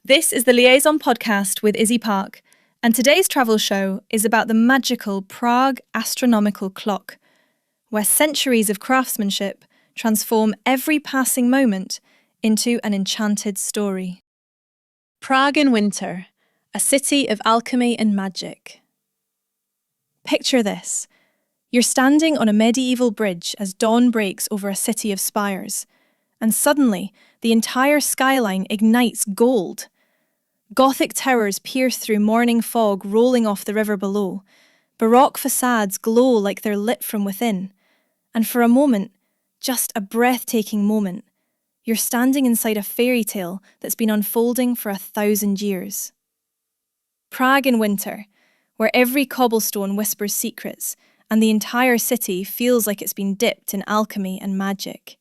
This is the Liaison podcast with Izzy Park, and today's travel show is about the magical Prague Astronomical Clock, where centuries of craftsmanship transform every passing moment into an enchanted story. Prague in winter, a city of alchemy and magic. Picture this. You're standing on a medieval bridge as dawn breaks over a city of spires, and suddenly the entire skyline ignites gold. Gothic towers pierce through morning fog rolling off the river below. Baroque facades glow like they're lit from within. And for a moment, just a breathtaking moment, you're standing inside a fairy tale that's been unfolding for 1,000 years. Prague in winter, where every cobblestone whispers secrets and the entire city feels like it's been dipped in alchemy and magic.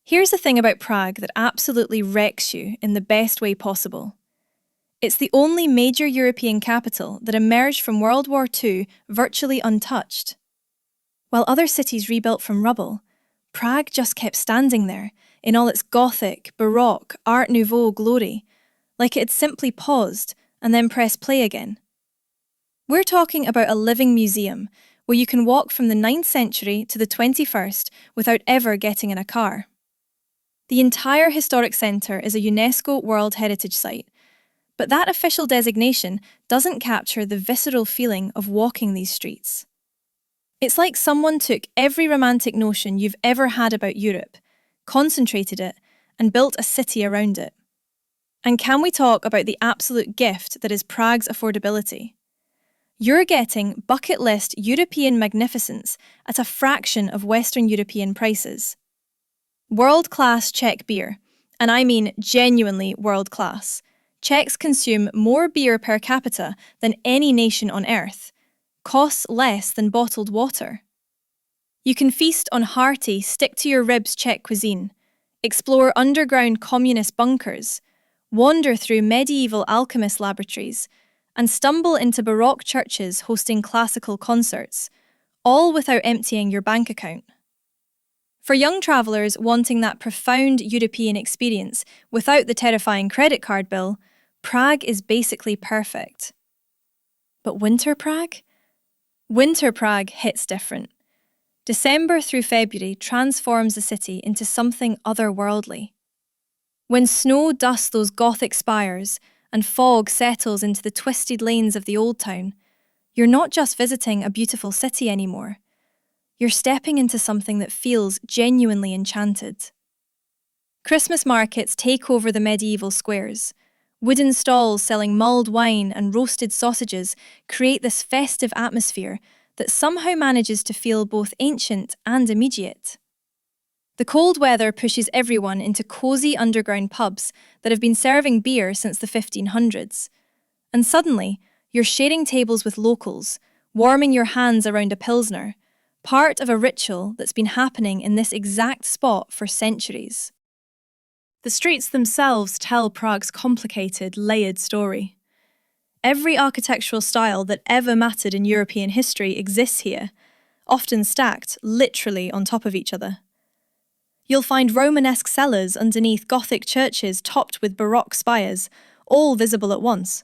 Here's the thing about Prague that absolutely wrecks you in the best way possible. It's the only major European capital that emerged from World War II virtually untouched. While other cities rebuilt from rubble, Prague just kept standing there in all its Gothic, Baroque, Art Nouveau glory, like it had simply paused and then pressed play again. We're talking about a living museum where you can walk from the 9th century to the 21st without ever getting in a car. The entire historic centre is a UNESCO World Heritage Site, but that official designation doesn't capture the visceral feeling of walking these streets. It's like someone took every romantic notion you've ever had about Europe, concentrated it, and built a city around it. And can we talk about the absolute gift that is Prague's affordability? You're getting bucket list European magnificence at a fraction of Western European prices. World-class Czech beer, and I mean genuinely world-class. Czechs consume more beer per capita than any nation on earth, costs less than bottled water. You can feast on hearty, stick-to-your-ribs Czech cuisine, explore underground communist bunkers, wander through medieval alchemist laboratories, and stumble into Baroque churches hosting classical concerts, all without emptying your bank account. For young travellers wanting that profound European experience without the terrifying credit card bill, Prague is basically perfect. But winter Prague? Winter Prague hits different. December through February transforms the city into something otherworldly. When snow dusts those Gothic spires and fog settles into the twisted lanes of the old town, you're not just visiting a beautiful city anymore. You're stepping into something that feels genuinely enchanted. Christmas markets take over the medieval squares. Wooden stalls selling mulled wine and roasted sausages create this festive atmosphere that somehow manages to feel both ancient and immediate. The cold weather pushes everyone into cosy underground pubs that have been serving beer since the 1500s. And suddenly, you're sharing tables with locals, warming your hands around a pilsner, part of a ritual that's been happening in this exact spot for centuries. The streets themselves tell Prague's complicated, layered story. Every architectural style that ever mattered in European history exists here, often stacked literally on top of each other. You'll find Romanesque cellars underneath Gothic churches topped with Baroque spires, all visible at once.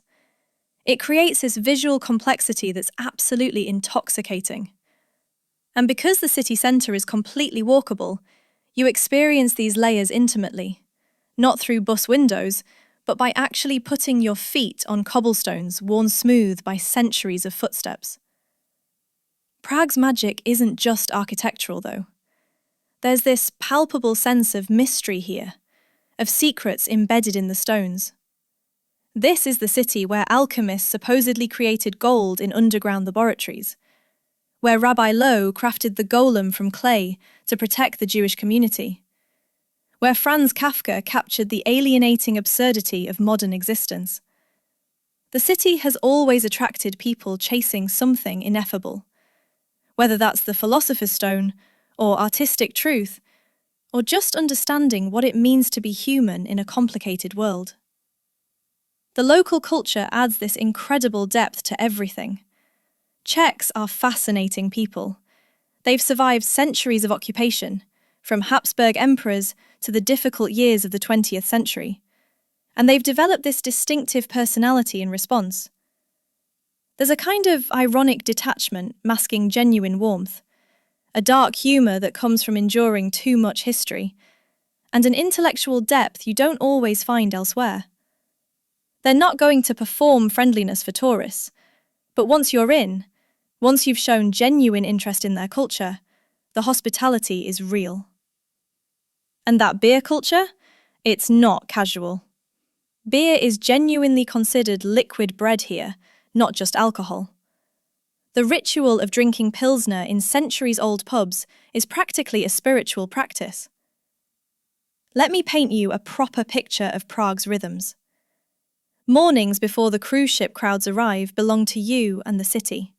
It creates this visual complexity that's absolutely intoxicating. And because the city centre is completely walkable, you experience these layers intimately. Not through bus windows, but by actually putting your feet on cobblestones worn smooth by centuries of footsteps. Prague's magic isn't just architectural, though. There's this palpable sense of mystery here, of secrets embedded in the stones. This is the city where alchemists supposedly created gold in underground laboratories, where Rabbi Loew crafted the golem from clay to protect the Jewish community, where Franz Kafka captured the alienating absurdity of modern existence. The city has always attracted people chasing something ineffable, whether that's the philosopher's stone, or artistic truth, or just understanding what it means to be human in a complicated world. The local culture adds this incredible depth to everything. Czechs are fascinating people. They've survived centuries of occupation, from Habsburg emperors to the difficult years of the 20th century. and they've developed this distinctive personality in response. There's a kind of ironic detachment masking genuine warmth, a dark humour that comes from enduring too much history, and an intellectual depth you don't always find elsewhere. They're not going to perform friendliness for tourists, but once you're in, once you've shown genuine interest in their culture, the hospitality is real. And that beer culture? It's not casual. Beer is genuinely considered liquid bread here, not just alcohol. The ritual of drinking pilsner in centuries-old pubs is practically a spiritual practice. Let me paint you a proper picture of Prague's rhythms. Mornings before the cruise ship crowds arrive belong to you and the city.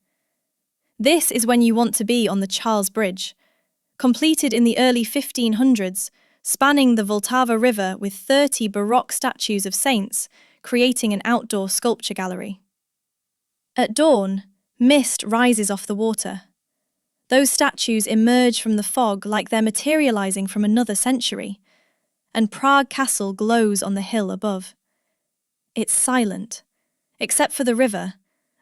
This is when you want to be on the Charles Bridge, completed in the early 1500s, spanning the Vltava River with 30 Baroque statues of saints, creating an outdoor sculpture gallery. At dawn, mist rises off the water. Those statues emerge from the fog like they're materializing from another century, and Prague Castle glows on the hill above. It's silent, except for the river,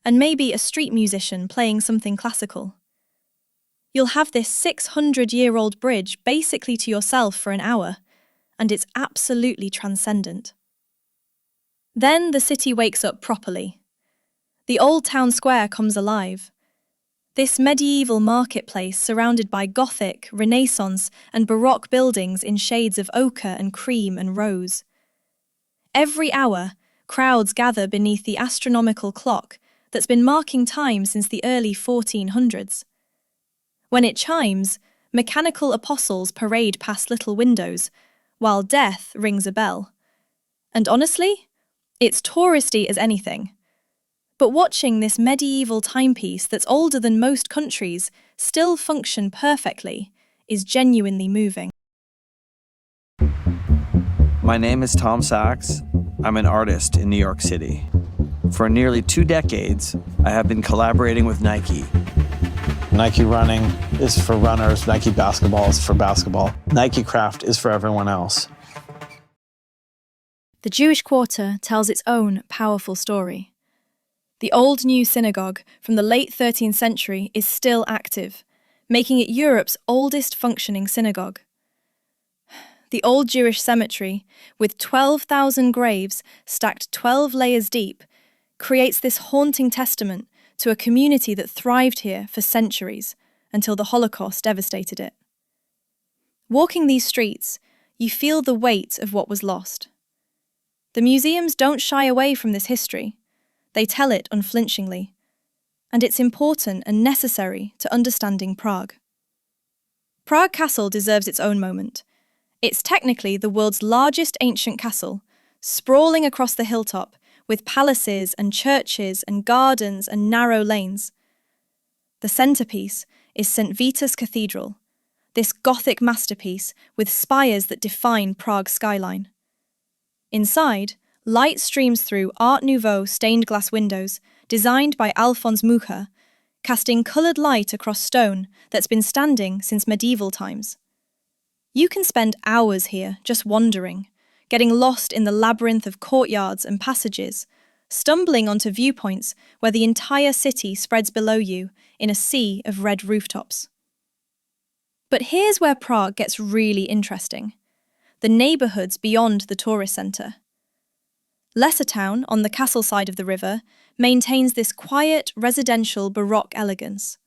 and maybe a street musician playing something classical. You'll have this 600-year-old bridge basically to yourself for an hour, and it's absolutely transcendent. Then the city wakes up properly. The old town square comes alive. This medieval marketplace surrounded by Gothic, Renaissance, and Baroque buildings in shades of ochre and cream and rose. Every hour, crowds gather beneath the astronomical clock that's been marking time since the early 1400s. When it chimes, mechanical apostles parade past little windows, while death rings a bell. And honestly, it's touristy as anything. But watching this medieval timepiece that's older than most countries still function perfectly is genuinely moving. My name is Tom Sachs. I'm an artist in New York City. For nearly 2 decades, I have been collaborating with Nike. Nike running is for runners, Nike basketball is for basketball. Nike craft is for everyone else. The Jewish Quarter tells its own powerful story. The Old New Synagogue from the late 13th century is still active, making it Europe's oldest functioning synagogue. The Old Jewish Cemetery, with 12,000 graves stacked 12 layers deep, creates this haunting testament to a community that thrived here for centuries until the Holocaust devastated it. Walking these streets, you feel the weight of what was lost. The museums don't shy away from this history. They tell it unflinchingly, and it's important and necessary to understanding Prague. Prague Castle deserves its own moment. It's technically the world's largest ancient castle, sprawling across the hilltop, with palaces and churches and gardens and narrow lanes. The centrepiece is St. Vitus Cathedral, this Gothic masterpiece with spires that define Prague's skyline. Inside, light streams through Art Nouveau stained glass windows designed by Alphonse Mucha, casting coloured light across stone that's been standing since medieval times. You can spend hours here just wandering, getting lost in the labyrinth of courtyards and passages, stumbling onto viewpoints where the entire city spreads below you in a sea of red rooftops. But here's where Prague gets really interesting: the neighbourhoods beyond the tourist centre. Lesser Town, on the castle side of the river, maintains this quiet, residential Baroque elegance.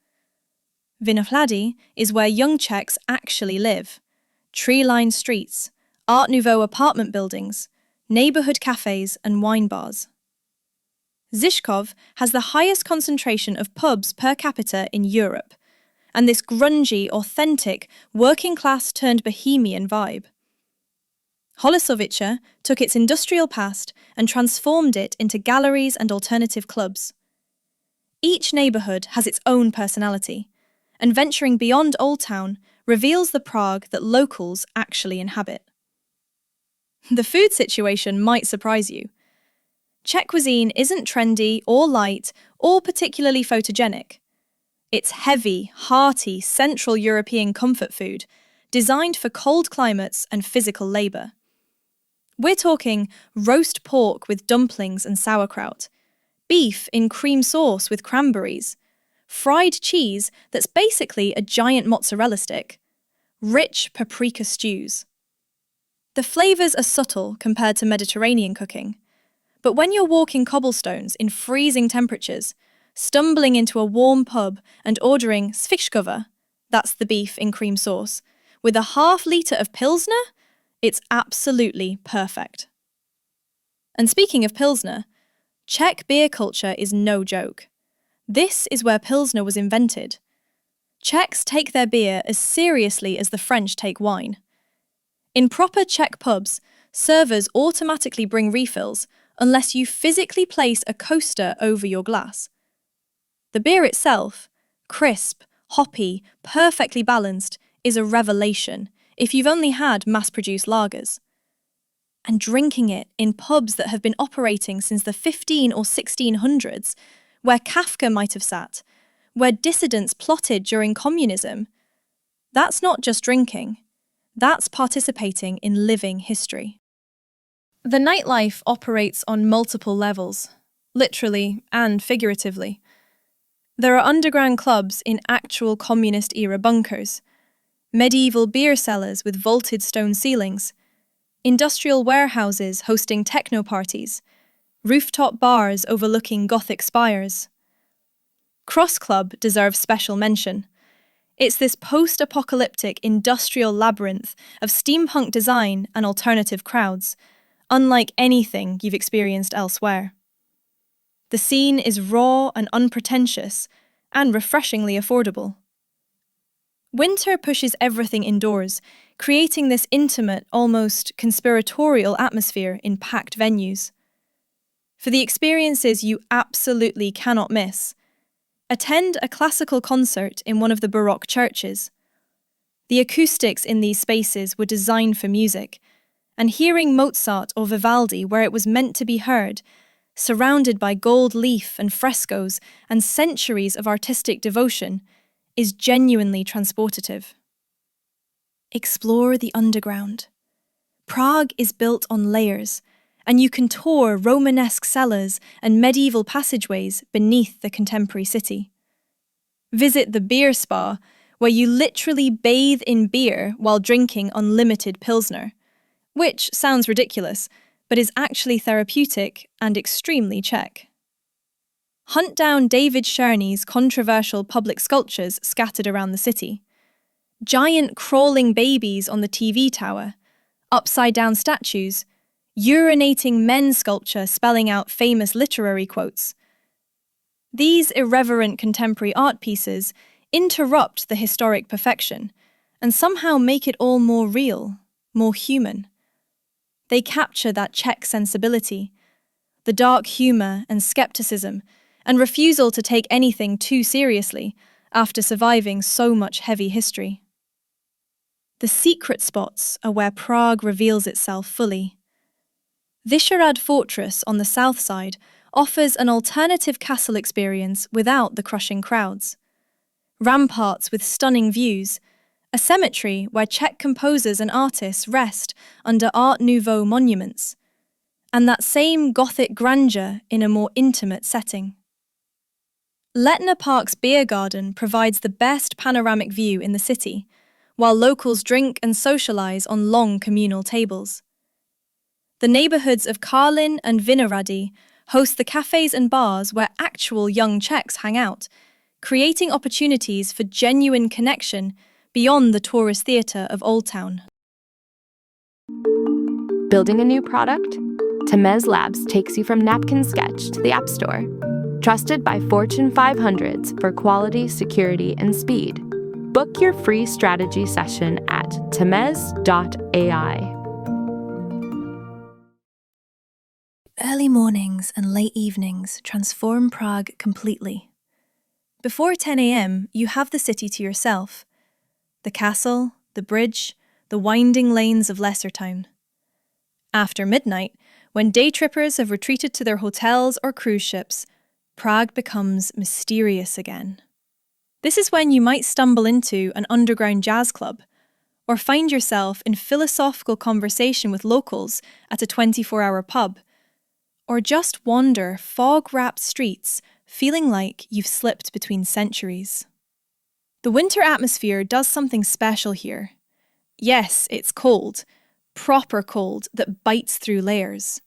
Vinohrady is where young Czechs actually live. Tree-lined streets, Art Nouveau apartment buildings, neighbourhood cafes and wine bars. Žižkov has the highest concentration of pubs per capita in Europe, and this grungy, authentic, working-class turned bohemian vibe. Holešovice took its industrial past and transformed it into galleries and alternative clubs. Each neighbourhood has its own personality, and venturing beyond Old Town reveals the Prague that locals actually inhabit. The food situation might surprise you. Czech cuisine isn't trendy or light or particularly photogenic. It's heavy, hearty, Central European comfort food, designed for cold climates and physical labour. We're talking roast pork with dumplings and sauerkraut, beef in cream sauce with cranberries, fried cheese that's basically a giant mozzarella stick, rich paprika stews. The flavours are subtle compared to Mediterranean cooking, but when you're walking cobblestones in freezing temperatures, stumbling into a warm pub and ordering Žižkov, that's the beef in cream sauce, with a half-litre of pilsner, it's absolutely perfect. And speaking of pilsner, Czech beer culture is no joke. This is where pilsner was invented. Czechs take their beer as seriously as the French take wine. In proper Czech pubs, servers automatically bring refills unless you physically place a coaster over your glass. The beer itself, crisp, hoppy, perfectly balanced, is a revelation if you've only had mass-produced lagers. And drinking it in pubs that have been operating since the 15 or 1600s, where Kafka might have sat, where dissidents plotted during communism, that's not just drinking, that's participating in living history. The nightlife operates on multiple levels, literally and figuratively. There are underground clubs in actual communist-era bunkers, medieval beer cellars with vaulted stone ceilings, industrial warehouses hosting techno parties, rooftop bars overlooking Gothic spires. Cross Club deserves special mention. It's this post-apocalyptic industrial labyrinth of steampunk design and alternative crowds, unlike anything you've experienced elsewhere. The scene is raw and unpretentious, and refreshingly affordable. Winter pushes everything indoors, creating this intimate, almost conspiratorial atmosphere in packed venues. For the experiences you absolutely cannot miss, attend a classical concert in one of the Baroque churches. The acoustics in these spaces were designed for music, and hearing Mozart or Vivaldi where it was meant to be heard, surrounded by gold leaf and frescoes and centuries of artistic devotion, is genuinely transportative. Explore the underground. Prague is built on layers, and you can tour Romanesque cellars and medieval passageways beneath the contemporary city. Visit the beer spa, where you literally bathe in beer while drinking unlimited pilsner, which sounds ridiculous, but is actually therapeutic and extremely Czech. Hunt down David Černy's controversial public sculptures scattered around the city. Giant crawling babies on the TV tower, upside-down statues, urinating men sculpture spelling out famous literary quotes. These irreverent contemporary art pieces interrupt the historic perfection and somehow make it all more real, more human. They capture that Czech sensibility, the dark humour and skepticism, and refusal to take anything too seriously after surviving so much heavy history. The secret spots are where Prague reveals itself fully. Vyšehrad Fortress on the south side offers an alternative castle experience without the crushing crowds. Ramparts with stunning views, a cemetery where Czech composers and artists rest under Art Nouveau monuments, and that same Gothic grandeur in a more intimate setting. Letná Park's beer garden provides the best panoramic view in the city, while locals drink and socialise on long communal tables. The neighbourhoods of Karlin and Vinohrady host the cafes and bars where actual young Czechs hang out, creating opportunities for genuine connection beyond the tourist theatre of Old Town. Building a new product? Temez Labs takes you from napkin sketch to the App Store. Trusted by Fortune 500s for quality, security, and speed. Book your free strategy session at temez.ai. Early mornings and late evenings transform Prague completely. Before 10 a.m, you have the city to yourself. The castle, the bridge, the winding lanes of lesser town. After midnight, when day trippers have retreated to their hotels or cruise ships, Prague becomes mysterious again. This is when you might stumble into an underground jazz club, or find yourself in philosophical conversation with locals at a 24-hour pub, or just wander fog-wrapped streets feeling like you've slipped between centuries. The winter atmosphere does something special here. Yes, it's cold, proper cold that bites through layers.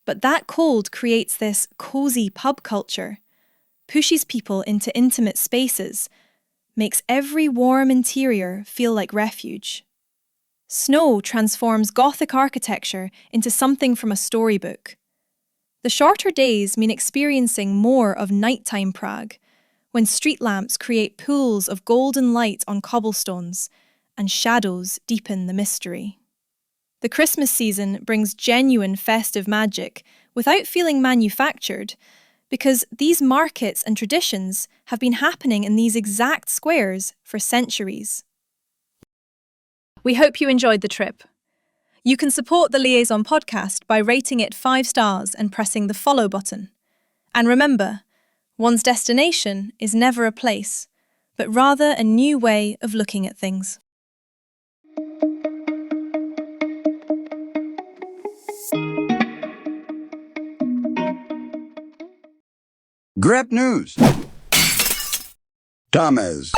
But that cold creates this cosy pub culture, pushes people into intimate spaces, makes every warm interior feel like refuge. Snow transforms Gothic architecture into something from a storybook. The shorter days mean experiencing more of nighttime Prague, when street lamps create pools of golden light on cobblestones and shadows deepen the mystery. The Christmas season brings genuine festive magic without feeling manufactured, because these markets and traditions have been happening in these exact squares for centuries. We hope you enjoyed the trip. You can support the Liaison podcast by rating it 5 stars and pressing the follow button. And remember, one's destination is never a place, but rather a new way of looking at things. Grep News. Thomas.